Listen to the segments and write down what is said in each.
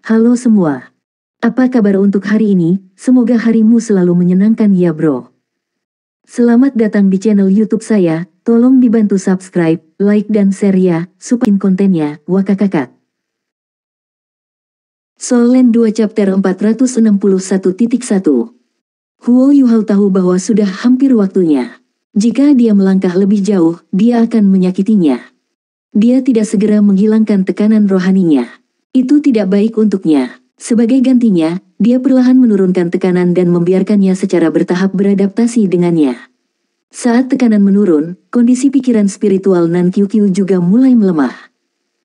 Halo semua. Apa kabar untuk hari ini? Semoga harimu selalu menyenangkan ya bro. Selamat datang di channel YouTube saya. Tolong dibantu subscribe, like dan share ya, supaya kontennya, wakakakak. Soul Land 2 Chapter 461.1. Huo Yuhao tahu bahwa sudah hampir waktunya. Jika dia melangkah lebih jauh, dia akan menyakitinya. Dia tidak segera menghilangkan tekanan rohaninya. Itu tidak baik untuknya. Sebagai gantinya, dia perlahan menurunkan tekanan dan membiarkannya secara bertahap beradaptasi dengannya. Saat tekanan menurun, kondisi pikiran spiritual Nan Qiuqiu juga mulai melemah.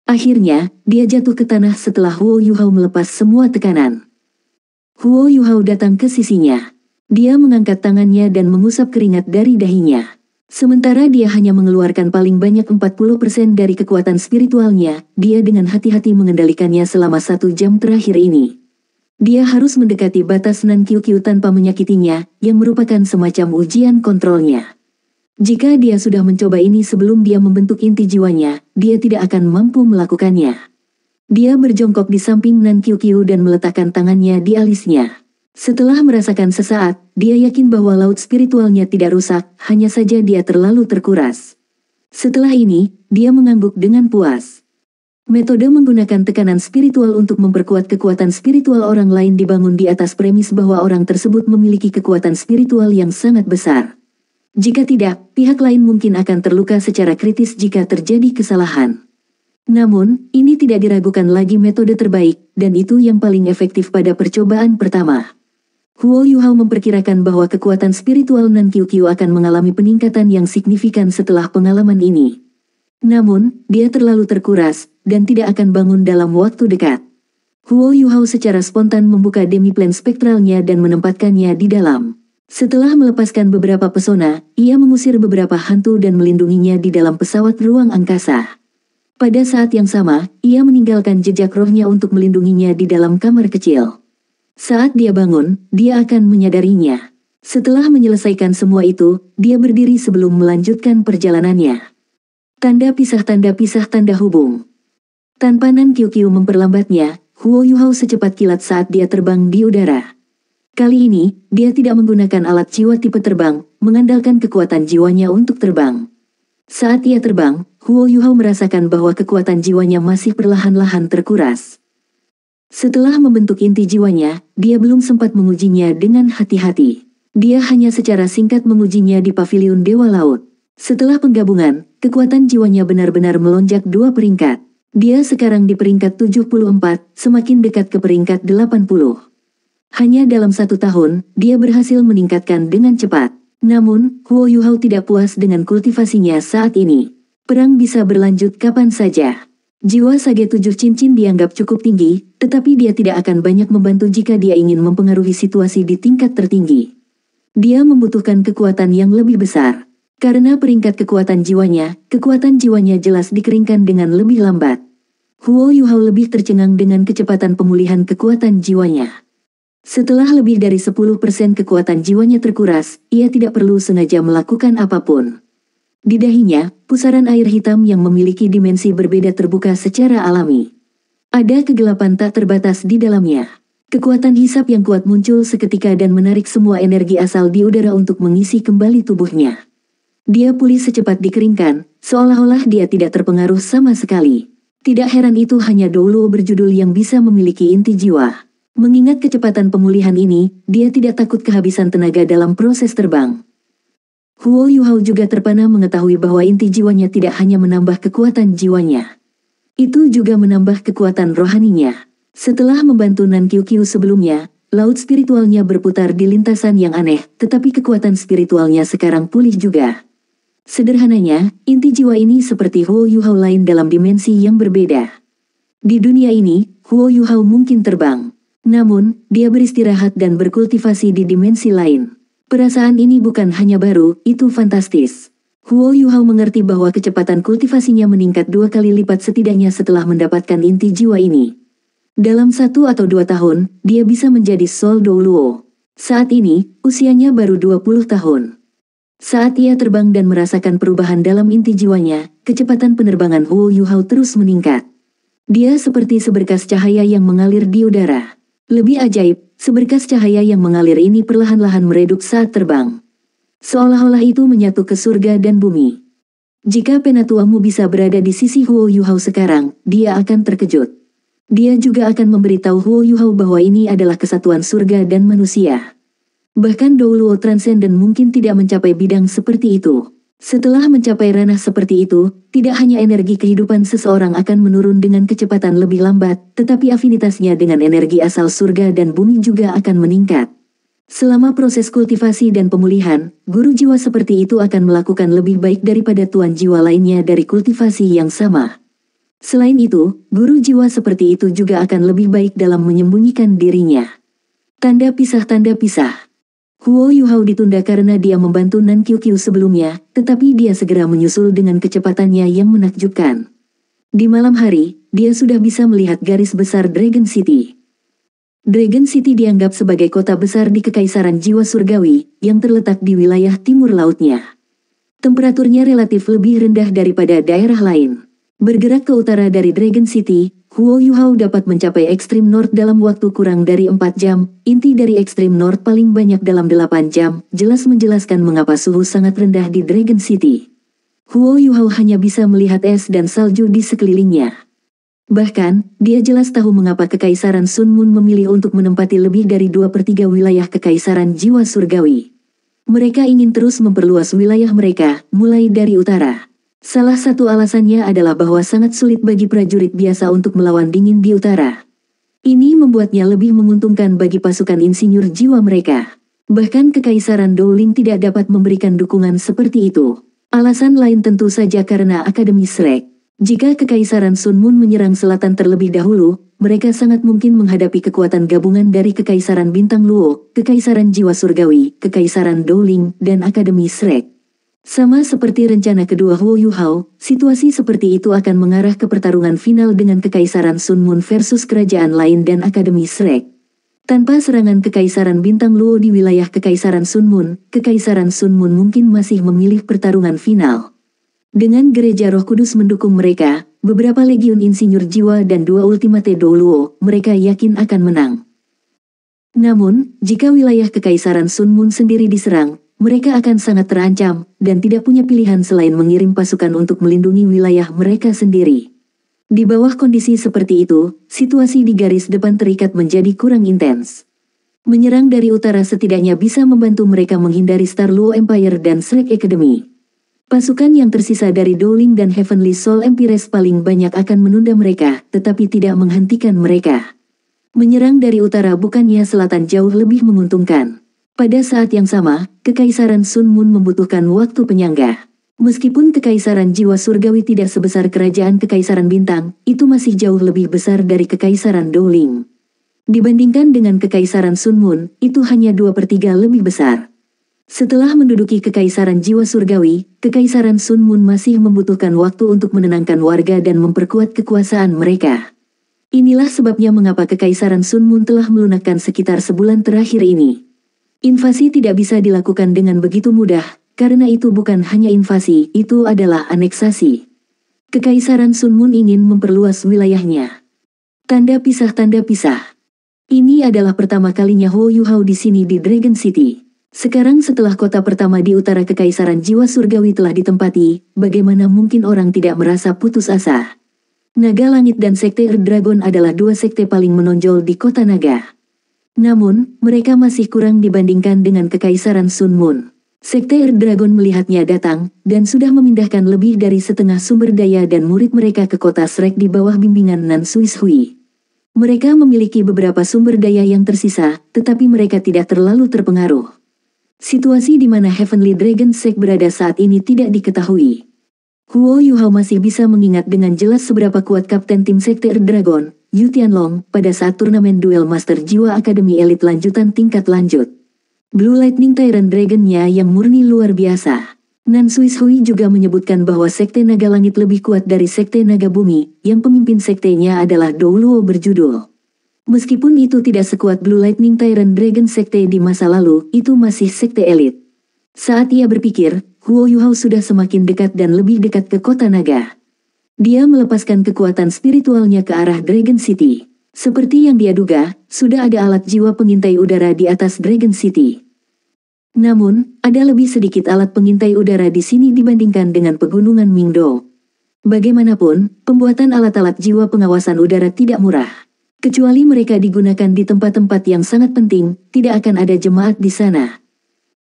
Akhirnya, dia jatuh ke tanah setelah Huo Yuhao melepas semua tekanan. Huo Yuhao datang ke sisinya. Dia mengangkat tangannya dan mengusap keringat dari dahinya. Sementara dia hanya mengeluarkan paling banyak 40% dari kekuatan spiritualnya, dia dengan hati-hati mengendalikannya selama 1 jam terakhir ini. Dia harus mendekati batas Nan Qiuqiu tanpa menyakitinya, yang merupakan semacam ujian kontrolnya. Jika dia sudah mencoba ini sebelum dia membentuk inti jiwanya, dia tidak akan mampu melakukannya. Dia berjongkok di samping Nan Qiuqiu dan meletakkan tangannya di alisnya. Setelah merasakan sesaat, dia yakin bahwa laut spiritualnya tidak rusak, hanya saja dia terlalu terkuras. Setelah ini, dia mengangguk dengan puas. Metode menggunakan tekanan spiritual untuk memperkuat kekuatan spiritual orang lain dibangun di atas premis bahwa orang tersebut memiliki kekuatan spiritual yang sangat besar. Jika tidak, pihak lain mungkin akan terluka secara kritis jika terjadi kesalahan. Namun, ini tidak diragukan lagi metode terbaik, dan itu yang paling efektif pada percobaan pertama. Huo Yuhao memperkirakan bahwa kekuatan spiritual Nan Qiuqiu akan mengalami peningkatan yang signifikan setelah pengalaman ini. Namun, dia terlalu terkuras, dan tidak akan bangun dalam waktu dekat. Huo Yuhao secara spontan membuka demiplan spektralnya dan menempatkannya di dalam. Setelah melepaskan beberapa pesona, ia mengusir beberapa hantu dan melindunginya di dalam pesawat ruang angkasa. Pada saat yang sama, ia meninggalkan jejak rohnya untuk melindunginya di dalam kamar kecil. Saat dia bangun, dia akan menyadarinya. Setelah menyelesaikan semua itu, dia berdiri sebelum melanjutkan perjalanannya. Tanda tanda hubung. Tanpa Nan Qiuqiu memperlambatnya, Huo Yuhao secepat kilat saat dia terbang di udara. Kali ini, dia tidak menggunakan alat jiwa tipe terbang, mengandalkan kekuatan jiwanya untuk terbang. Saat ia terbang, Huo Yuhao merasakan bahwa kekuatan jiwanya masih perlahan-lahan terkuras. Setelah membentuk inti jiwanya, dia belum sempat mengujinya dengan hati-hati. Dia hanya secara singkat mengujinya di paviliun Dewa Laut. Setelah penggabungan, kekuatan jiwanya benar-benar melonjak 2 peringkat. Dia sekarang di peringkat 74, semakin dekat ke peringkat 80. Hanya dalam 1 tahun, dia berhasil meningkatkan dengan cepat. Namun, Huo Yuhao tidak puas dengan kultivasinya saat ini. Perang bisa berlanjut kapan saja. Jiwa Sage 7 cincin dianggap cukup tinggi, tetapi dia tidak akan banyak membantu jika dia ingin mempengaruhi situasi di tingkat tertinggi. Dia membutuhkan kekuatan yang lebih besar. Karena peringkat kekuatan jiwanya jelas dikeringkan dengan lebih lambat. Huo Yuhao lebih tercengang dengan kecepatan pemulihan kekuatan jiwanya. Setelah lebih dari 10% kekuatan jiwanya terkuras, ia tidak perlu sengaja melakukan apapun. Di dahinya, pusaran air hitam yang memiliki dimensi berbeda terbuka secara alami. Ada kegelapan tak terbatas di dalamnya. Kekuatan hisap yang kuat muncul seketika dan menarik semua energi asal di udara untuk mengisi kembali tubuhnya. Dia pulih secepat dikeringkan, seolah-olah dia tidak terpengaruh sama sekali. Tidak heran itu hanya Douluo berjudul yang bisa memiliki inti jiwa. Mengingat kecepatan pemulihan ini, dia tidak takut kehabisan tenaga dalam proses terbang. Huo Yuhao juga terpana mengetahui bahwa inti jiwanya tidak hanya menambah kekuatan jiwanya. Itu juga menambah kekuatan rohaninya. Setelah membantu Nan Qiuqiu sebelumnya, laut spiritualnya berputar di lintasan yang aneh, tetapi kekuatan spiritualnya sekarang pulih juga. Sederhananya, inti jiwa ini seperti Huo Yuhao lain dalam dimensi yang berbeda. Di dunia ini, Huo Yuhao mungkin terbang. Namun, dia beristirahat dan berkultivasi di dimensi lain. Perasaan ini bukan hanya baru, itu fantastis. Huo Yuhao mengerti bahwa kecepatan kultivasinya meningkat 2 kali lipat setidaknya setelah mendapatkan inti jiwa ini. Dalam 1 atau 2 tahun, dia bisa menjadi Soul Douluo. Saat ini, usianya baru 20 tahun. Saat ia terbang dan merasakan perubahan dalam inti jiwanya, kecepatan penerbangan Huo Yuhao terus meningkat. Dia seperti seberkas cahaya yang mengalir di udara. Lebih ajaib, seberkas cahaya yang mengalir ini perlahan-lahan meredup saat terbang. Seolah-olah itu menyatu ke surga dan bumi. Jika penatuamu bisa berada di sisi Huo Yuhao sekarang, dia akan terkejut. Dia juga akan memberitahu Huo Yuhao bahwa ini adalah kesatuan surga dan manusia. Bahkan Douluo Transcendent mungkin tidak mencapai bidang seperti itu. Setelah mencapai ranah seperti itu, tidak hanya energi kehidupan seseorang akan menurun dengan kecepatan lebih lambat, tetapi afinitasnya dengan energi asal surga dan bumi juga akan meningkat. Selama proses kultivasi dan pemulihan, guru jiwa seperti itu akan melakukan lebih baik daripada tuan jiwa lainnya dari kultivasi yang sama. Selain itu, guru jiwa seperti itu juga akan lebih baik dalam menyembunyikan dirinya. Tanda pisah. Huo Yuhao ditunda karena dia membantu Nan Qiuqiu sebelumnya, tetapi dia segera menyusul dengan kecepatannya yang menakjubkan. Di malam hari, dia sudah bisa melihat garis besar Dragon City. Dragon City dianggap sebagai kota besar di Kekaisaran Jiwa Surgawi, yang terletak di wilayah timur lautnya. Temperaturnya relatif lebih rendah daripada daerah lain. Bergerak ke utara dari Dragon City, Huo Yuhao dapat mencapai Extreme North dalam waktu kurang dari 4 jam, inti dari Extreme North paling banyak dalam 8 jam, jelas menjelaskan mengapa suhu sangat rendah di Dragon City. Huo Yuhao hanya bisa melihat es dan salju di sekelilingnya. Bahkan, dia jelas tahu mengapa Kekaisaran Sun Moon memilih untuk menempati lebih dari 2/3 wilayah Kekaisaran Jiwa Surgawi. Mereka ingin terus memperluas wilayah mereka, mulai dari utara. Salah satu alasannya adalah bahwa sangat sulit bagi prajurit biasa untuk melawan dingin di utara. Ini membuatnya lebih menguntungkan bagi pasukan insinyur jiwa mereka. Bahkan Kekaisaran Dowling tidak dapat memberikan dukungan seperti itu. Alasan lain tentu saja karena Akademi Shrek. Jika Kekaisaran Sun Moon menyerang selatan terlebih dahulu, mereka sangat mungkin menghadapi kekuatan gabungan dari Kekaisaran Bintang Luo, Kekaisaran Jiwa Surgawi, Kekaisaran Dowling, dan Akademi Shrek. Sama seperti rencana kedua Huo Yuhao, situasi seperti itu akan mengarah ke pertarungan final dengan Kekaisaran Sun Moon versus kerajaan lain dan Akademi Shrek. Tanpa serangan Kekaisaran Bintang Luo di wilayah Kekaisaran Sun Moon, Kekaisaran Sun Moon mungkin masih memilih pertarungan final. Dengan Gereja Roh Kudus mendukung mereka, beberapa legiun insinyur jiwa dan 2 ultimate Douluo, mereka yakin akan menang. Namun, jika wilayah Kekaisaran Sun Moon sendiri diserang, mereka akan sangat terancam, dan tidak punya pilihan selain mengirim pasukan untuk melindungi wilayah mereka sendiri. Di bawah kondisi seperti itu, situasi di garis depan terikat menjadi kurang intens. Menyerang dari utara setidaknya bisa membantu mereka menghindari Star Luo Empire dan Shrek Academy. Pasukan yang tersisa dari Dowling dan Heavenly Soul Empires paling banyak akan menunda mereka, tetapi tidak menghentikan mereka. Menyerang dari utara bukannya selatan jauh lebih menguntungkan. Pada saat yang sama, Kekaisaran Sun Moon membutuhkan waktu penyangga. Meskipun Kekaisaran Jiwa Surgawi tidak sebesar kerajaan Kekaisaran Bintang, itu masih jauh lebih besar dari Kekaisaran Dowling. Dibandingkan dengan Kekaisaran Sun Moon, itu hanya 2/3 lebih besar. Setelah menduduki Kekaisaran Jiwa Surgawi, Kekaisaran Sun Moon masih membutuhkan waktu untuk menenangkan warga dan memperkuat kekuasaan mereka. Inilah sebabnya mengapa Kekaisaran Sun Moon telah melunakkan sekitar sebulan terakhir ini. Invasi tidak bisa dilakukan dengan begitu mudah, karena itu bukan hanya invasi, itu adalah aneksasi. Kekaisaran Sun Moon ingin memperluas wilayahnya. Tanda pisah. Ini adalah pertama kalinya Huo Yuhao di sini di Dragon City. Sekarang setelah kota pertama di utara Kekaisaran Jiwa Surgawi telah ditempati, bagaimana mungkin orang tidak merasa putus asa? Naga Langit dan Sekte Earth Dragon adalah 2 sekte paling menonjol di kota naga. Namun, mereka masih kurang dibandingkan dengan Kekaisaran Sun Moon. Sekte Earth Dragon melihatnya datang, dan sudah memindahkan lebih dari setengah sumber daya dan murid mereka ke kota Shrek di bawah bimbingan Nan Suishui. Mereka memiliki beberapa sumber daya yang tersisa, tetapi mereka tidak terlalu terpengaruh. Situasi di mana Heavenly Dragon Sect berada saat ini tidak diketahui. Huo Yuhao masih bisa mengingat dengan jelas seberapa kuat kapten tim Sekte Earth Dragon, Yu Tianlong, pada saat turnamen duel Master Jiwa Akademi Elit lanjutan tingkat lanjut. Blue Lightning Tyrant Dragon-nya yang murni luar biasa. Nan Suishui juga menyebutkan bahwa Sekte Naga Langit lebih kuat dari Sekte Naga Bumi, yang pemimpin sektenya adalah Douluo berjudul. Meskipun itu tidak sekuat Blue Lightning Tyrant Dragon Sekte di masa lalu, itu masih Sekte Elit. Saat ia berpikir, Huo Yuhao sudah semakin dekat dan lebih dekat ke kota naga. Dia melepaskan kekuatan spiritualnya ke arah Dragon City. Seperti yang dia duga, sudah ada alat jiwa pengintai udara di atas Dragon City. Namun, ada lebih sedikit alat pengintai udara di sini dibandingkan dengan pegunungan Mingdo. Bagaimanapun, pembuatan alat-alat jiwa pengawasan udara tidak murah. Kecuali mereka digunakan di tempat-tempat yang sangat penting, tidak akan ada jemaat di sana.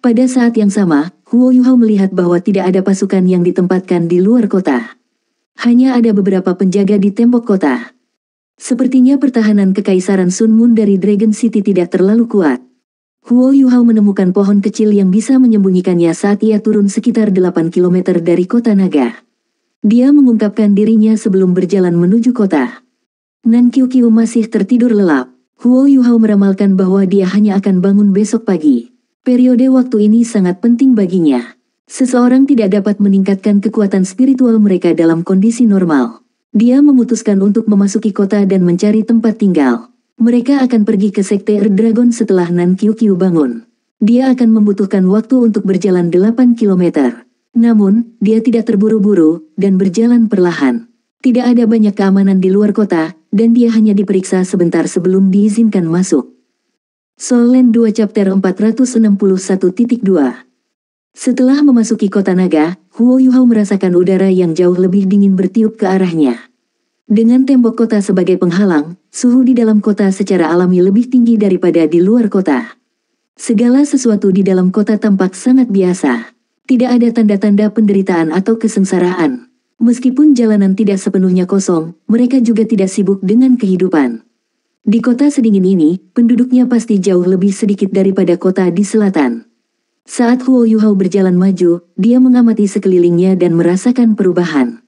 Pada saat yang sama, Huo Yuhao melihat bahwa tidak ada pasukan yang ditempatkan di luar kota. Hanya ada beberapa penjaga di tembok kota. Sepertinya pertahanan Kekaisaran Sun Moon dari Dragon City tidak terlalu kuat. Huo Yuhao menemukan pohon kecil yang bisa menyembunyikannya saat ia turun sekitar 8 km dari kota naga. Dia mengungkapkan dirinya sebelum berjalan menuju kota. Nan Qiuqiu masih tertidur lelap. Huo Yuhao meramalkan bahwa dia hanya akan bangun besok pagi. Periode waktu ini sangat penting baginya. Seseorang tidak dapat meningkatkan kekuatan spiritual mereka dalam kondisi normal. Dia memutuskan untuk memasuki kota dan mencari tempat tinggal. Mereka akan pergi ke Sekte Dragon setelah Nan Qiuqiu bangun. Dia akan membutuhkan waktu untuk berjalan 8 km. Namun, dia tidak terburu-buru dan berjalan perlahan. Tidak ada banyak keamanan di luar kota, dan dia hanya diperiksa sebentar sebelum diizinkan masuk. Soul Land 2 Chapter 461.2. Setelah memasuki kota naga, Huo Yuhao merasakan udara yang jauh lebih dingin bertiup ke arahnya. Dengan tembok kota sebagai penghalang, suhu di dalam kota secara alami lebih tinggi daripada di luar kota. Segala sesuatu di dalam kota tampak sangat biasa. Tidak ada tanda-tanda penderitaan atau kesengsaraan. Meskipun jalanan tidak sepenuhnya kosong, mereka juga tidak sibuk dengan kehidupan. Di kota sedingin ini, penduduknya pasti jauh lebih sedikit daripada kota di selatan. Saat Huo Yuhao berjalan maju, dia mengamati sekelilingnya dan merasakan perubahan.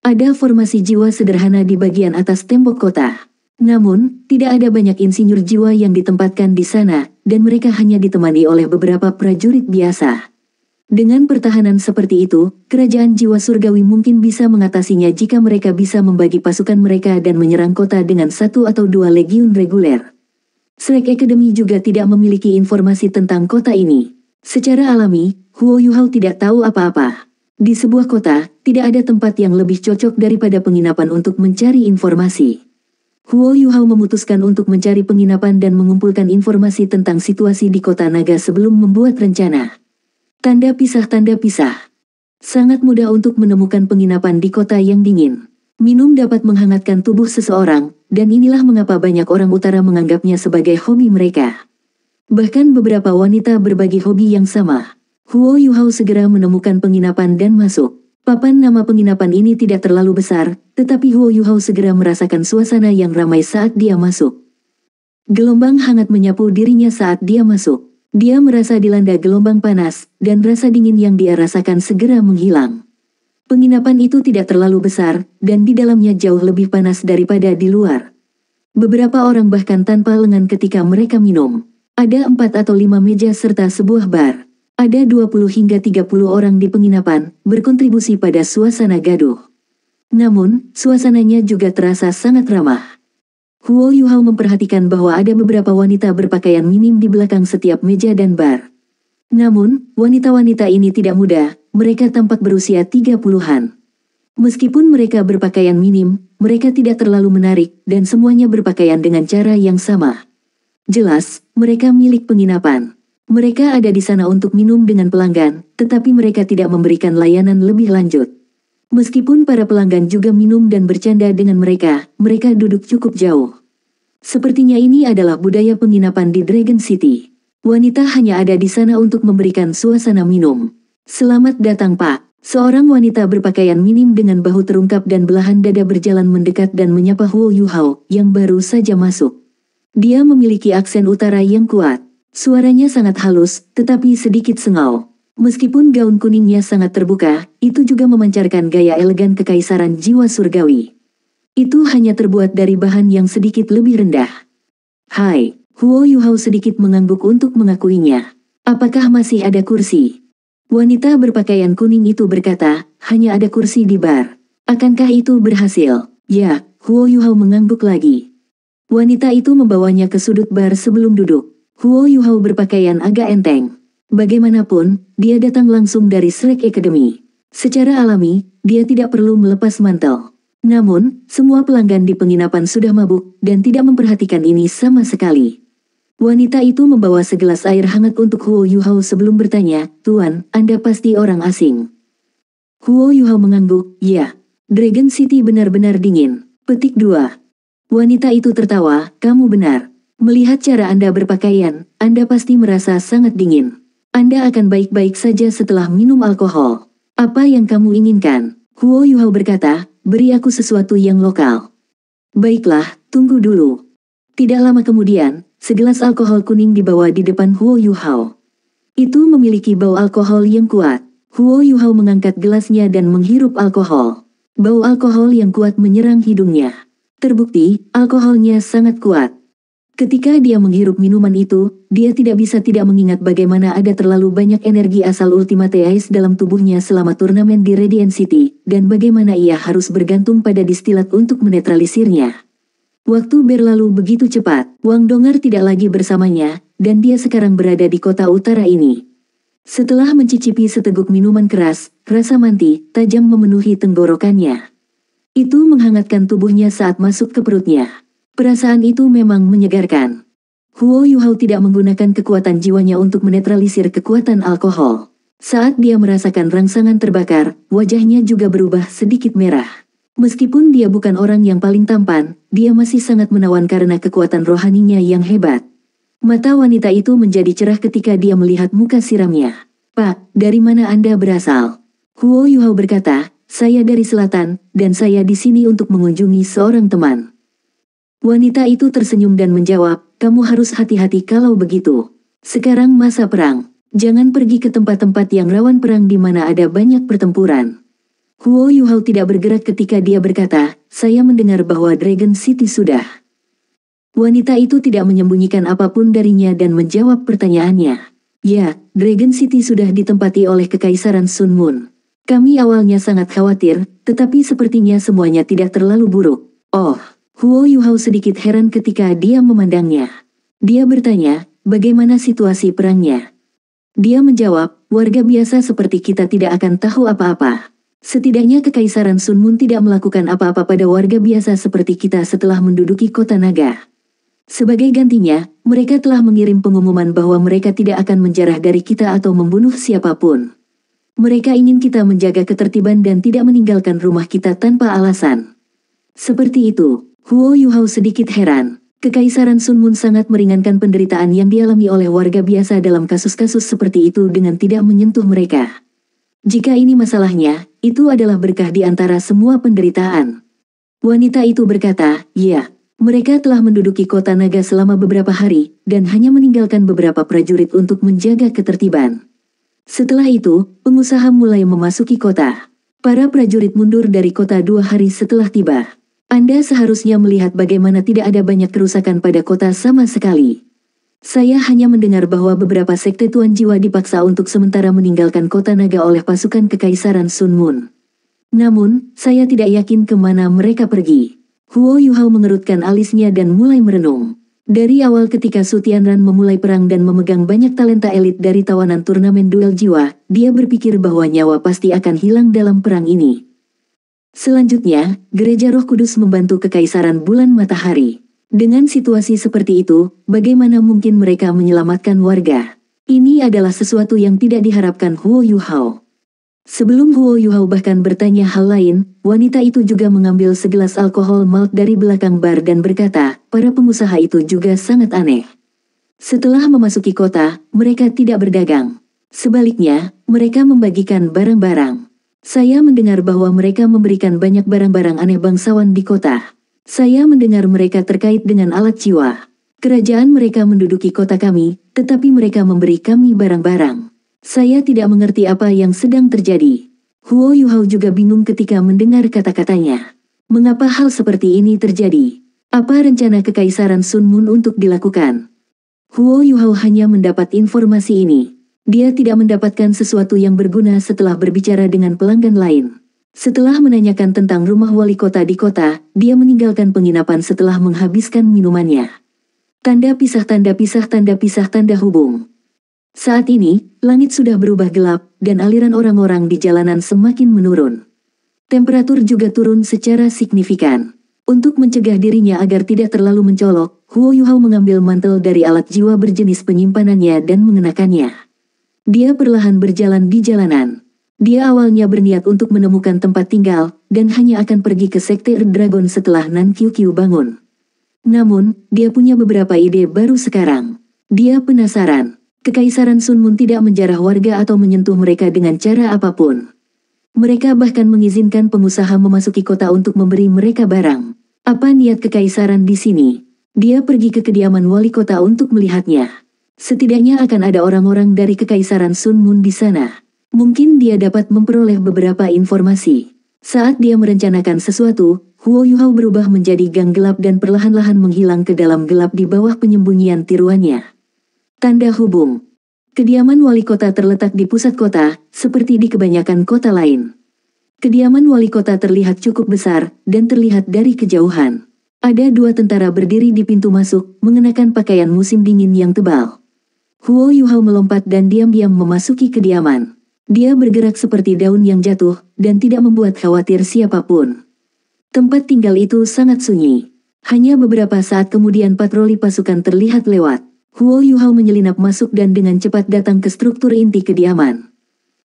Ada formasi jiwa sederhana di bagian atas tembok kota. Namun, tidak ada banyak insinyur jiwa yang ditempatkan di sana, dan mereka hanya ditemani oleh beberapa prajurit biasa. Dengan pertahanan seperti itu, kerajaan jiwa surgawi mungkin bisa mengatasinya jika mereka bisa membagi pasukan mereka dan menyerang kota dengan 1 atau 2 legiun reguler. Shrek Academy juga tidak memiliki informasi tentang kota ini. Secara alami, Huo Yuhao tidak tahu apa-apa. Di sebuah kota, tidak ada tempat yang lebih cocok daripada penginapan untuk mencari informasi. Huo Yuhao memutuskan untuk mencari penginapan dan mengumpulkan informasi tentang situasi di kota naga sebelum membuat rencana. Tanda pisah. Sangat mudah untuk menemukan penginapan di kota yang dingin. Minum dapat menghangatkan tubuh seseorang, dan inilah mengapa banyak orang utara menganggapnya sebagai hobi mereka. Bahkan beberapa wanita berbagi hobi yang sama. Huo Yuhao segera menemukan penginapan dan masuk. Papan nama penginapan ini tidak terlalu besar, tetapi Huo Yuhao segera merasakan suasana yang ramai saat dia masuk. Gelombang hangat menyapu dirinya saat dia masuk. Dia merasa dilanda gelombang panas, dan rasa dingin yang dia rasakan segera menghilang. Penginapan itu tidak terlalu besar, dan di dalamnya jauh lebih panas daripada di luar. Beberapa orang bahkan tanpa lengan ketika mereka minum. Ada 4 atau 5 meja serta sebuah bar. Ada 20 hingga 30 orang di penginapan, berkontribusi pada suasana gaduh. Namun, suasananya juga terasa sangat ramah. Huo Yuhao memperhatikan bahwa ada beberapa wanita berpakaian minim di belakang setiap meja dan bar. Namun, wanita-wanita ini tidak muda, mereka tampak berusia 30-an. Meskipun mereka berpakaian minim, mereka tidak terlalu menarik, dan semuanya berpakaian dengan cara yang sama. Jelas, mereka milik penginapan. Mereka ada di sana untuk minum dengan pelanggan, tetapi mereka tidak memberikan layanan lebih lanjut. Meskipun para pelanggan juga minum dan bercanda dengan mereka, mereka duduk cukup jauh. Sepertinya ini adalah budaya penginapan di Dragon City. Wanita hanya ada di sana untuk memberikan suasana minum. Selamat datang Pak. Seorang wanita berpakaian minim dengan bahu terungkap dan belahan dada berjalan mendekat dan menyapa Huo Yuhao, yang baru saja masuk. Dia memiliki aksen utara yang kuat. Suaranya sangat halus, tetapi sedikit sengau. Meskipun gaun kuningnya sangat terbuka, itu juga memancarkan gaya elegan kekaisaran jiwa surgawi. Itu hanya terbuat dari bahan yang sedikit lebih rendah. Hai, Huo Yuhao sedikit mengangguk untuk mengakuinya. Apakah masih ada kursi? Wanita berpakaian kuning itu berkata, hanya ada kursi di bar. Akankah itu berhasil? Ya, Huo Yuhao mengangguk lagi. Wanita itu membawanya ke sudut bar sebelum duduk. Huo Yuhao berpakaian agak enteng. Bagaimanapun, dia datang langsung dari Shrek Academy. Secara alami, dia tidak perlu melepas mantel. Namun, semua pelanggan di penginapan sudah mabuk dan tidak memperhatikan ini sama sekali. Wanita itu membawa segelas air hangat untuk Huo Yuhao sebelum bertanya, "Tuan, Anda pasti orang asing." Huo Yuhao mengangguk, "Ya. Dragon City benar-benar dingin." Petik 2. Wanita itu tertawa, "Kamu benar. Melihat cara Anda berpakaian, Anda pasti merasa sangat dingin. Anda akan baik-baik saja setelah minum alkohol. Apa yang kamu inginkan?" Huo Yuhao berkata, "Beri aku sesuatu yang lokal." "Baiklah, tunggu dulu." Tidak lama kemudian, segelas alkohol kuning dibawa di depan Huo Yuhao. Itu memiliki bau alkohol yang kuat. Huo Yuhao mengangkat gelasnya dan menghirup alkohol. Bau alkohol yang kuat menyerang hidungnya. Terbukti, alkoholnya sangat kuat. Ketika dia menghirup minuman itu, dia tidak bisa tidak mengingat bagaimana ada terlalu banyak energi asal Ultimate Ice dalam tubuhnya selama turnamen di Radiant City, dan bagaimana ia harus bergantung pada distilat untuk menetralisirnya. Waktu berlalu begitu cepat, Wang Dong'er tidak lagi bersamanya, dan dia sekarang berada di kota utara ini. Setelah mencicipi seteguk minuman keras, rasa manti, tajam memenuhi tenggorokannya. Itu menghangatkan tubuhnya saat masuk ke perutnya. Perasaan itu memang menyegarkan. Huo Yuhao tidak menggunakan kekuatan jiwanya untuk menetralisir kekuatan alkohol. Saat dia merasakan rangsangan terbakar, wajahnya juga berubah sedikit merah. Meskipun dia bukan orang yang paling tampan, dia masih sangat menawan karena kekuatan rohaninya yang hebat. Mata wanita itu menjadi cerah ketika dia melihat muka siramnya. "Pak, dari mana Anda berasal?" Huo Yuhao berkata, "Saya dari selatan, dan saya di sini untuk mengunjungi seorang teman." Wanita itu tersenyum dan menjawab, "Kamu harus hati-hati kalau begitu. Sekarang masa perang. Jangan pergi ke tempat-tempat yang rawan perang di mana ada banyak pertempuran." Huo Yuhao tidak bergerak ketika dia berkata, "Saya mendengar bahwa Dragon City sudah." Wanita itu tidak menyembunyikan apapun darinya dan menjawab pertanyaannya. "Ya, Dragon City sudah ditempati oleh Kekaisaran Sun Moon. Kami awalnya sangat khawatir, tetapi sepertinya semuanya tidak terlalu buruk." "Oh." Huo Yuhao sedikit heran ketika dia memandangnya. Dia bertanya, "Bagaimana situasi perangnya?" Dia menjawab, "Warga biasa seperti kita tidak akan tahu apa-apa. Setidaknya Kekaisaran Sun Moon tidak melakukan apa-apa pada warga biasa seperti kita setelah menduduki kota naga. Sebagai gantinya, mereka telah mengirim pengumuman bahwa mereka tidak akan menjarah dari kita atau membunuh siapapun. Mereka ingin kita menjaga ketertiban dan tidak meninggalkan rumah kita tanpa alasan." Seperti itu. Huo Yuhao sedikit heran. Kekaisaran Sun Moon sangat meringankan penderitaan yang dialami oleh warga biasa dalam kasus-kasus seperti itu dengan tidak menyentuh mereka. Jika ini masalahnya, itu adalah berkah di antara semua penderitaan. Wanita itu berkata, "Ya, mereka telah menduduki kota naga selama beberapa hari, dan hanya meninggalkan beberapa prajurit untuk menjaga ketertiban. Setelah itu, pengusaha mulai memasuki kota. Para prajurit mundur dari kota 2 hari setelah tiba. Anda seharusnya melihat bagaimana tidak ada banyak kerusakan pada kota sama sekali. Saya hanya mendengar bahwa beberapa sekte Tuan Jiwa dipaksa untuk sementara meninggalkan kota naga oleh pasukan Kekaisaran Sun Moon. Namun, saya tidak yakin kemana mereka pergi." Huo Yuhao mengerutkan alisnya dan mulai merenung. Dari awal ketika Su Tianran memulai perang dan memegang banyak talenta elit dari tawanan turnamen duel jiwa, dia berpikir bahwa nyawa pasti akan hilang dalam perang ini. Selanjutnya, Gereja Roh Kudus membantu Kekaisaran Bulan Matahari. Dengan situasi seperti itu, bagaimana mungkin mereka menyelamatkan warga? Ini adalah sesuatu yang tidak diharapkan Huo Yuhao. Sebelum Huo Yuhao bahkan bertanya hal lain, wanita itu juga mengambil segelas alkohol malt dari belakang bar dan berkata, "Para pengusaha itu juga sangat aneh. Setelah memasuki kota, mereka tidak berdagang. Sebaliknya, mereka membagikan barang-barang. Saya mendengar bahwa mereka memberikan banyak barang-barang aneh bangsawan di kota. Saya mendengar mereka terkait dengan alat jiwa. Kerajaan mereka menduduki kota kami, tetapi mereka memberi kami barang-barang. Saya tidak mengerti apa yang sedang terjadi." Huo Yuhao juga bingung ketika mendengar kata-katanya. Mengapa hal seperti ini terjadi? Apa rencana Kekaisaran Sun Moon untuk dilakukan? Huo Yuhao hanya mendapat informasi ini. Dia tidak mendapatkan sesuatu yang berguna setelah berbicara dengan pelanggan lain. Setelah menanyakan tentang rumah wali kota di kota, dia meninggalkan penginapan setelah menghabiskan minumannya. Tanda pisah tanda pisah tanda pisah tanda hubung. Saat ini, langit sudah berubah gelap, dan aliran orang-orang di jalanan semakin menurun. Temperatur juga turun secara signifikan. Untuk mencegah dirinya agar tidak terlalu mencolok, Huo Yuhao mengambil mantel dari alat jiwa berjenis penyimpanannya dan mengenakannya. Dia perlahan berjalan di jalanan. Dia awalnya berniat untuk menemukan tempat tinggal, dan hanya akan pergi ke Sekte Dragon setelah Nan Qiu bangun. Namun, dia punya beberapa ide baru sekarang. Dia penasaran. Kekaisaran Sun Mun tidak menjarah warga atau menyentuh mereka dengan cara apapun. Mereka bahkan mengizinkan pengusaha memasuki kota untuk memberi mereka barang. Apa niat kekaisaran di sini? Dia pergi ke kediaman wali kota untuk melihatnya. Setidaknya akan ada orang-orang dari kekaisaran Sun Mun di sana. Mungkin dia dapat memperoleh beberapa informasi. Saat dia merencanakan sesuatu, Huo Yuhao berubah menjadi gang gelap dan perlahan-lahan menghilang ke dalam gelap di bawah penyembunyian tiruannya. Tanda hubung. Kediaman wali kota terletak di pusat kota, seperti di kebanyakan kota lain. Kediaman wali kota terlihat cukup besar, dan terlihat dari kejauhan. Ada 2 tentara berdiri di pintu masuk, mengenakan pakaian musim dingin yang tebal. Huo Yuhao melompat dan diam-diam memasuki kediaman. Dia bergerak seperti daun yang jatuh, dan tidak membuat khawatir siapapun. Tempat tinggal itu sangat sunyi. Hanya beberapa saat kemudian patroli pasukan terlihat lewat. Huo Yuhao menyelinap masuk dan dengan cepat datang ke struktur inti kediaman.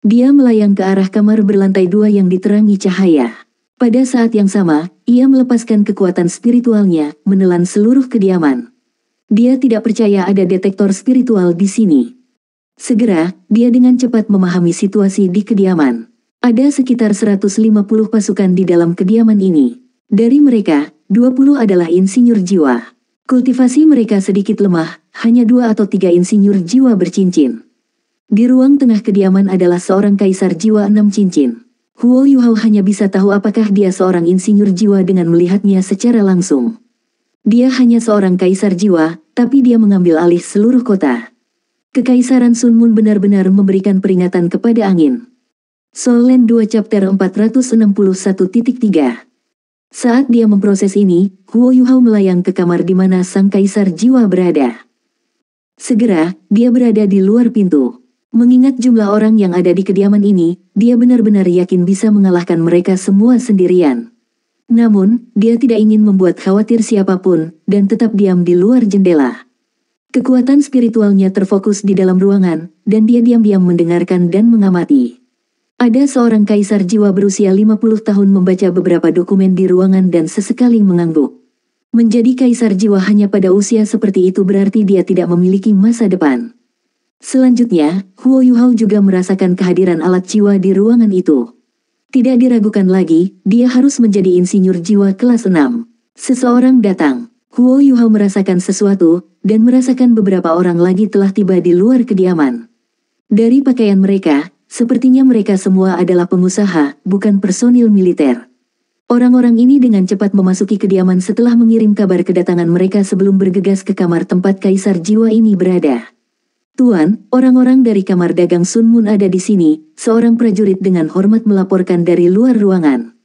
Dia melayang ke arah kamar berlantai 2 yang diterangi cahaya. Pada saat yang sama, ia melepaskan kekuatan spiritualnya, menelan seluruh kediaman. Dia tidak percaya ada detektor spiritual di sini. Segera, dia dengan cepat memahami situasi di kediaman. Ada sekitar 150 pasukan di dalam kediaman ini. Dari mereka, 20 adalah insinyur jiwa. Kultivasi mereka sedikit lemah, hanya 2 atau 3 insinyur jiwa bercincin. Di ruang tengah kediaman adalah seorang kaisar jiwa 6 cincin. Huo Yuhao hanya bisa tahu apakah dia seorang insinyur jiwa dengan melihatnya secara langsung. Dia hanya seorang kaisar jiwa, tapi dia mengambil alih seluruh kota. Kekaisaran Sun Mun benar-benar memberikan peringatan kepada angin. Soul Land 2 Chapter 461.3. Saat dia memproses ini, Huo Yuhao melayang ke kamar di mana sang kaisar jiwa berada. Segera, dia berada di luar pintu. Mengingat jumlah orang yang ada di kediaman ini, dia benar-benar yakin bisa mengalahkan mereka semua sendirian. Namun, dia tidak ingin membuat khawatir siapapun, dan tetap diam di luar jendela. Kekuatan spiritualnya terfokus di dalam ruangan, dan dia diam-diam mendengarkan dan mengamati. Ada seorang kaisar jiwa berusia 50 tahun membaca beberapa dokumen di ruangan dan sesekali mengangguk. Menjadi kaisar jiwa hanya pada usia seperti itu berarti dia tidak memiliki masa depan. Selanjutnya, Huo Yuhao juga merasakan kehadiran alat jiwa di ruangan itu. Tidak diragukan lagi, dia harus menjadi insinyur jiwa kelas 6. Seseorang datang. Huo Yuhao merasakan sesuatu, dan merasakan beberapa orang lagi telah tiba di luar kediaman. Dari pakaian mereka, sepertinya mereka semua adalah pengusaha, bukan personil militer. Orang-orang ini dengan cepat memasuki kediaman setelah mengirim kabar kedatangan mereka sebelum bergegas ke kamar tempat kaisar jiwa ini berada. Tuan, orang-orang dari kamar dagang Sun Mun ada di sini, seorang prajurit dengan hormat melaporkan dari luar ruangan.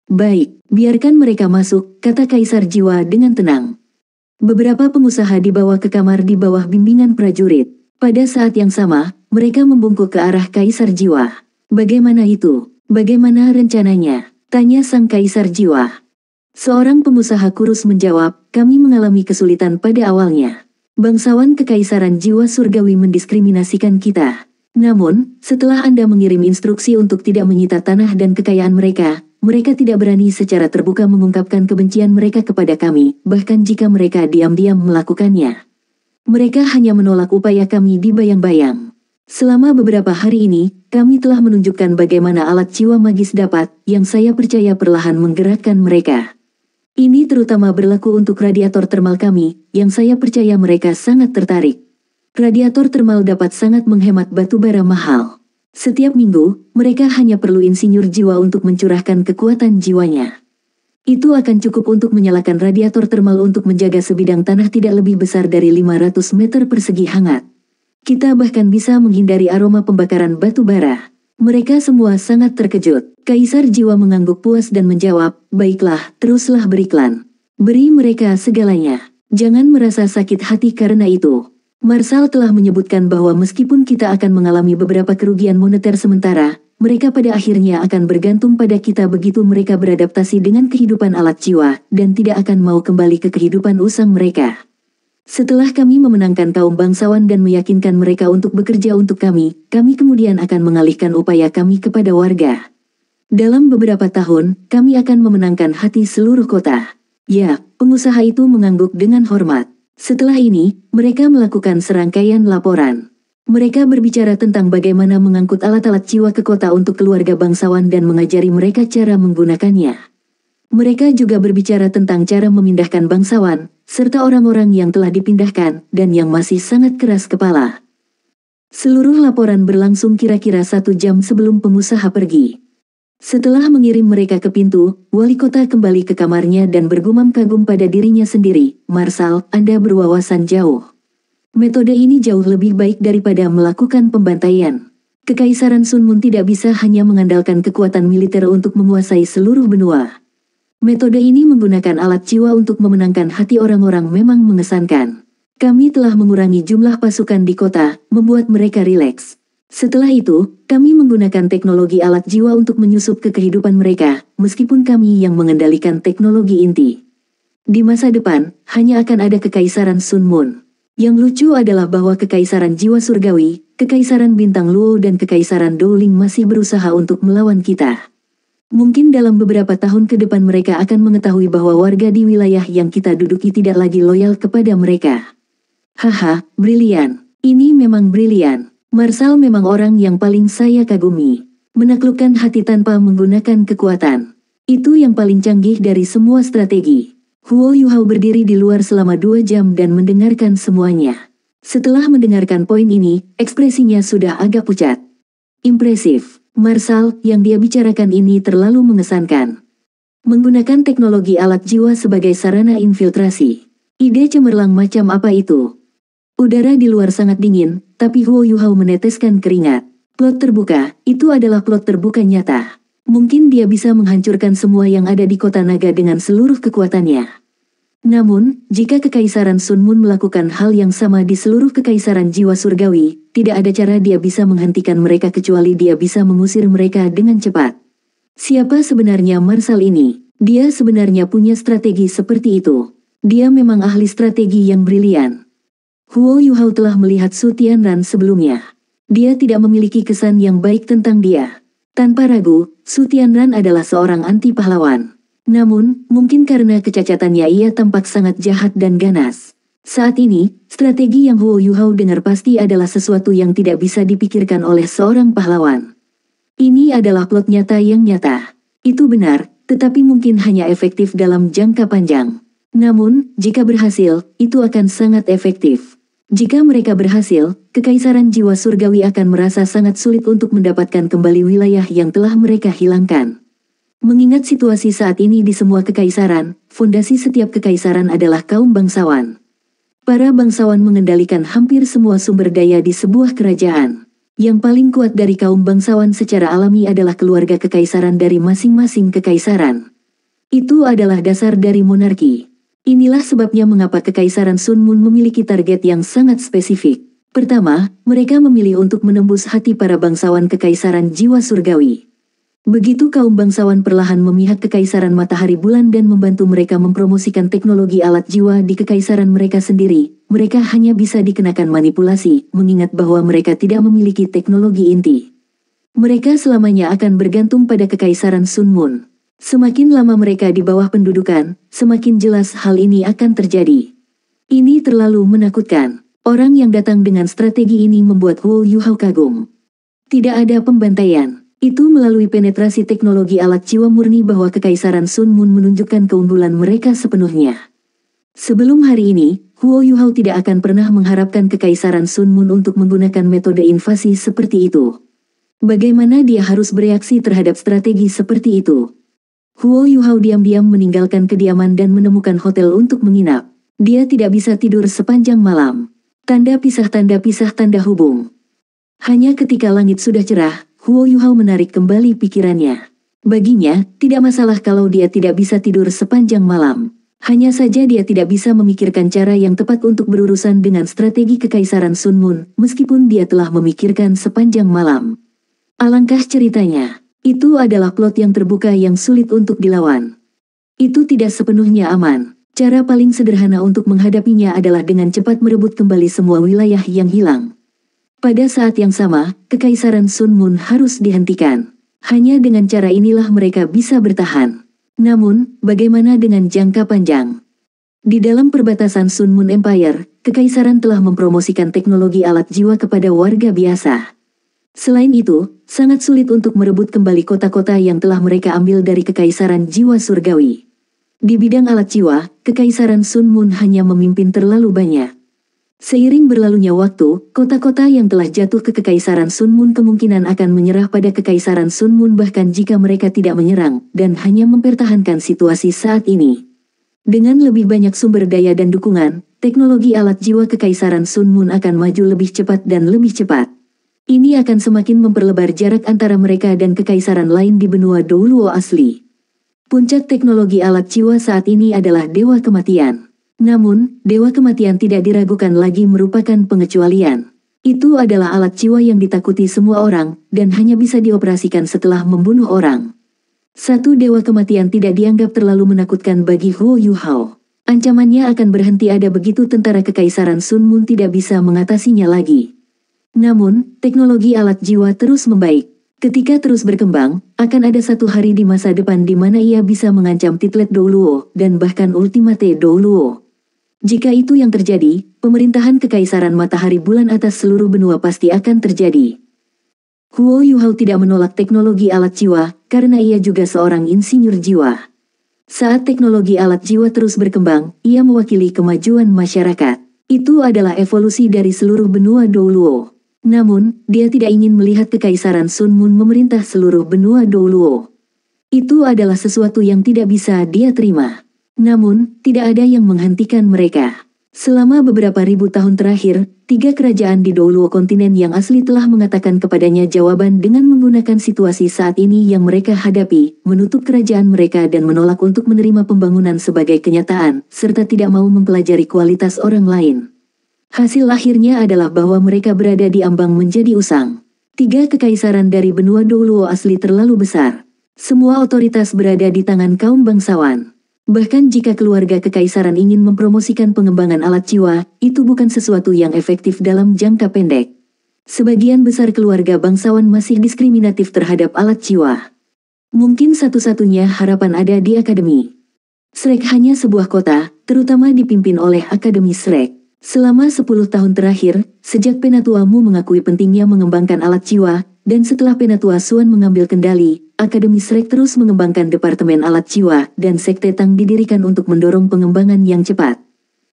Baik, biarkan mereka masuk, kata kaisar jiwa dengan tenang. Beberapa pengusaha dibawa ke kamar di bawah bimbingan prajurit. Pada saat yang sama, mereka membungkuk ke arah kaisar jiwa. Bagaimana itu? Bagaimana rencananya? Tanya sang kaisar jiwa. Seorang pengusaha kurus menjawab, kami mengalami kesulitan pada awalnya. Bangsawan kekaisaran jiwa surgawi mendiskriminasikan kita. Namun, setelah Anda mengirim instruksi untuk tidak menyita tanah dan kekayaan mereka, mereka tidak berani secara terbuka mengungkapkan kebencian mereka kepada kami, bahkan jika mereka diam-diam melakukannya. Mereka hanya menolak upaya kami di bayang-bayang. Selama beberapa hari ini, kami telah menunjukkan bagaimana alat jiwa magis dapat, yang saya percaya perlahan menggerakkan mereka. Ini terutama berlaku untuk radiator termal kami, yang saya percaya mereka sangat tertarik. Radiator termal dapat sangat menghemat batu bara mahal. Setiap minggu, mereka hanya perlu insinyur jiwa untuk mencurahkan kekuatan jiwanya. Itu akan cukup untuk menyalakan radiator termal untuk menjaga sebidang tanah tidak lebih besar dari 500 meter persegi hangat. Kita bahkan bisa menghindari aroma pembakaran batu bara. Mereka semua sangat terkejut. Kaisar jiwa mengangguk puas dan menjawab, baiklah, teruslah beriklan. Beri mereka segalanya. Jangan merasa sakit hati karena itu. Marshall telah menyebutkan bahwa meskipun kita akan mengalami beberapa kerugian moneter sementara, mereka pada akhirnya akan bergantung pada kita begitu mereka beradaptasi dengan kehidupan alat jiwa, dan tidak akan mau kembali ke kehidupan usang mereka. Setelah kami memenangkan kaum bangsawan dan meyakinkan mereka untuk bekerja untuk kami kemudian akan mengalihkan upaya kami kepada warga. Dalam beberapa tahun, kami akan memenangkan hati seluruh kota. Ya, pengusaha itu mengangguk dengan hormat. Setelah ini, mereka melakukan serangkaian laporan. Mereka berbicara tentang bagaimana mengangkut alat-alat jiwa ke kota untuk keluarga bangsawan dan mengajari mereka cara menggunakannya. Mereka juga berbicara tentang cara memindahkan bangsawan, serta orang-orang yang telah dipindahkan dan yang masih sangat keras kepala. Seluruh laporan berlangsung kira-kira 1 jam sebelum pengusaha pergi. Setelah mengirim mereka ke pintu, wali kota kembali ke kamarnya dan bergumam kagum pada dirinya sendiri. Marshall, Anda berwawasan jauh. Metode ini jauh lebih baik daripada melakukan pembantaian. Kekaisaran Sunmun tidak bisa hanya mengandalkan kekuatan militer untuk menguasai seluruh benua. Metode ini menggunakan alat jiwa untuk memenangkan hati orang-orang memang mengesankan. Kami telah mengurangi jumlah pasukan di kota, membuat mereka rileks. Setelah itu, kami menggunakan teknologi alat jiwa untuk menyusup ke kehidupan mereka, meskipun kami yang mengendalikan teknologi inti. Di masa depan, hanya akan ada Kekaisaran Sunmun. Yang lucu adalah bahwa Kekaisaran Jiwa Surgawi, Kekaisaran Bintang Luo dan Kekaisaran Dowling masih berusaha untuk melawan kita. Mungkin dalam beberapa tahun ke depan mereka akan mengetahui bahwa warga di wilayah yang kita duduki tidak lagi loyal kepada mereka. Haha, brilian. Ini memang brilian. Marshall memang orang yang paling saya kagumi. Menaklukkan hati tanpa menggunakan kekuatan. Itu yang paling canggih dari semua strategi. Huo Yuhao berdiri di luar selama 2 jam dan mendengarkan semuanya. Setelah mendengarkan poin ini, ekspresinya sudah agak pucat. Impresif. Marshall, yang dia bicarakan ini terlalu mengesankan. Menggunakan teknologi alat jiwa sebagai sarana infiltrasi. Ide cemerlang macam apa itu? Udara di luar sangat dingin, tapi Huo Yuhao meneteskan keringat. Plot terbuka, itu adalah plot terbuka nyata. Mungkin dia bisa menghancurkan semua yang ada di kota naga dengan seluruh kekuatannya. Namun, jika Kekaisaran Sunmun melakukan hal yang sama di seluruh Kekaisaran Jiwa Surgawi, tidak ada cara dia bisa menghentikan mereka kecuali dia bisa mengusir mereka dengan cepat. Siapa sebenarnya Marshall ini? Dia sebenarnya punya strategi seperti itu. Dia memang ahli strategi yang brilian. Huo Yuhao telah melihat Su Tianran sebelumnya. Dia tidak memiliki kesan yang baik tentang dia. Tanpa ragu, Su Tianran adalah seorang anti pahlawan. Namun, mungkin karena kecacatannya ia tampak sangat jahat dan ganas. Saat ini, strategi yang Huo Yuhao dengar pasti adalah sesuatu yang tidak bisa dipikirkan oleh seorang pahlawan. Ini adalah plot nyata yang nyata. Itu benar, tetapi mungkin hanya efektif dalam jangka panjang. Namun, jika berhasil, itu akan sangat efektif. Jika mereka berhasil, Kekaisaran Jiwa Surgawi akan merasa sangat sulit untuk mendapatkan kembali wilayah yang telah mereka hilangkan. Mengingat situasi saat ini di semua kekaisaran, fondasi setiap kekaisaran adalah kaum bangsawan. Para bangsawan mengendalikan hampir semua sumber daya di sebuah kerajaan. Yang paling kuat dari kaum bangsawan secara alami adalah keluarga kekaisaran dari masing-masing kekaisaran. Itu adalah dasar dari monarki. Inilah sebabnya mengapa Kekaisaran Sunmun memiliki target yang sangat spesifik. Pertama, mereka memilih untuk menembus hati para bangsawan Kekaisaran Jiwa Surgawi. Begitu kaum bangsawan perlahan memihak Kekaisaran Matahari Bulan dan membantu mereka mempromosikan teknologi alat jiwa di kekaisaran mereka sendiri, mereka hanya bisa dikenakan manipulasi, mengingat bahwa mereka tidak memiliki teknologi inti. Mereka selamanya akan bergantung pada Kekaisaran Sunmun. Semakin lama mereka di bawah pendudukan, semakin jelas hal ini akan terjadi. Ini terlalu menakutkan. Orang yang datang dengan strategi ini membuat Huo Yuhao kagum. Tidak ada pembantaian. Itu melalui penetrasi teknologi alat jiwa murni bahwa Kekaisaran Sunmun menunjukkan keunggulan mereka sepenuhnya. Sebelum hari ini, Huo Yuhao tidak akan pernah mengharapkan Kekaisaran Sunmun untuk menggunakan metode invasi seperti itu. Bagaimana dia harus bereaksi terhadap strategi seperti itu? Huo Yuhao diam-diam meninggalkan kediaman dan menemukan hotel untuk menginap. Dia tidak bisa tidur sepanjang malam. Tanda pisah tanda hubung. Hanya ketika langit sudah cerah, Huo Yuhao menarik kembali pikirannya. Baginya, tidak masalah kalau dia tidak bisa tidur sepanjang malam. Hanya saja dia tidak bisa memikirkan cara yang tepat untuk berurusan dengan strategi Kekaisaran Sun Moon, meskipun dia telah memikirkan sepanjang malam. Alangkah ceritanya, itu adalah plot yang terbuka yang sulit untuk dilawan. Itu tidak sepenuhnya aman. Cara paling sederhana untuk menghadapinya adalah dengan cepat merebut kembali semua wilayah yang hilang. Pada saat yang sama, Kekaisaran Sun Moon harus dihentikan. Hanya dengan cara inilah mereka bisa bertahan. Namun, bagaimana dengan jangka panjang? Di dalam perbatasan Sun Moon Empire, Kekaisaran telah mempromosikan teknologi alat jiwa kepada warga biasa. Selain itu, sangat sulit untuk merebut kembali kota-kota yang telah mereka ambil dari Kekaisaran Jiwa Surgawi. Di bidang alat jiwa, Kekaisaran Sun Moon hanya memimpin terlalu banyak. Seiring berlalunya waktu, kota-kota yang telah jatuh ke Kekaisaran Sun Moon kemungkinan akan menyerah pada Kekaisaran Sun Moon bahkan jika mereka tidak menyerang, dan hanya mempertahankan situasi saat ini. Dengan lebih banyak sumber daya dan dukungan, teknologi alat jiwa Kekaisaran Sun Moon akan maju lebih cepat dan lebih cepat. Ini akan semakin memperlebar jarak antara mereka dan kekaisaran lain di benua Douluo asli. Puncak teknologi alat jiwa saat ini adalah Dewa Kematian. Namun, Dewa Kematian tidak diragukan lagi merupakan pengecualian. Itu adalah alat jiwa yang ditakuti semua orang, dan hanya bisa dioperasikan setelah membunuh orang. Satu Dewa Kematian tidak dianggap terlalu menakutkan bagi Huo Yuhao. Ancamannya akan berhenti ada begitu tentara Kekaisaran Sun Moon tidak bisa mengatasinya lagi. Namun, teknologi alat jiwa terus membaik. Ketika terus berkembang, akan ada satu hari di masa depan di mana ia bisa mengancam Titlet Douluo, dan bahkan Ultimate Douluo. Jika itu yang terjadi, pemerintahan Kekaisaran Matahari Bulan atas seluruh benua pasti akan terjadi. Huo Yuhao tidak menolak teknologi alat jiwa, karena ia juga seorang insinyur jiwa. Saat teknologi alat jiwa terus berkembang, ia mewakili kemajuan masyarakat. Itu adalah evolusi dari seluruh benua Douluo. Namun, dia tidak ingin melihat Kekaisaran Sun Moon memerintah seluruh benua Douluo. Itu adalah sesuatu yang tidak bisa dia terima. Namun, tidak ada yang menghentikan mereka. Selama beberapa ribu tahun terakhir, 3 kerajaan di Douluo kontinen yang asli telah mengatakan kepadanya jawaban dengan menggunakan situasi saat ini yang mereka hadapi, menutup kerajaan mereka dan menolak untuk menerima pembangunan sebagai kenyataan, serta tidak mau mempelajari kualitas orang lain. Hasil akhirnya adalah bahwa mereka berada di ambang menjadi usang. 3 kekaisaran dari benua Douluo asli terlalu besar. Semua otoritas berada di tangan kaum bangsawan. Bahkan jika keluarga kekaisaran ingin mempromosikan pengembangan alat jiwa, itu bukan sesuatu yang efektif dalam jangka pendek. Sebagian besar keluarga bangsawan masih diskriminatif terhadap alat jiwa. Mungkin satu-satunya harapan ada di Akademi Shrek hanya sebuah kota, terutama dipimpin oleh Akademi Shrek. Selama 10 tahun terakhir, sejak Penatua Mu mengakui pentingnya mengembangkan alat jiwa, dan setelah Penatua Suan mengambil kendali, Akademi Shrek terus mengembangkan Departemen Alat Jiwa, dan Sekte Tang didirikan untuk mendorong pengembangan yang cepat.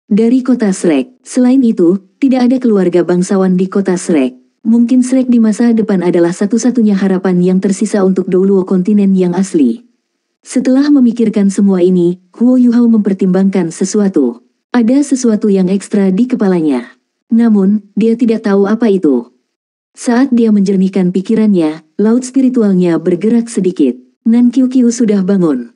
Dari kota Shrek, selain itu, tidak ada keluarga bangsawan di kota Shrek. Mungkin Shrek di masa depan adalah satu-satunya harapan yang tersisa untuk Douluo kontinen yang asli. Setelah memikirkan semua ini, Huo Yuhao mempertimbangkan sesuatu. Ada sesuatu yang ekstra di kepalanya. Namun, dia tidak tahu apa itu. Saat dia menjernihkan pikirannya, laut spiritualnya bergerak sedikit. Nan Qiu sudah bangun.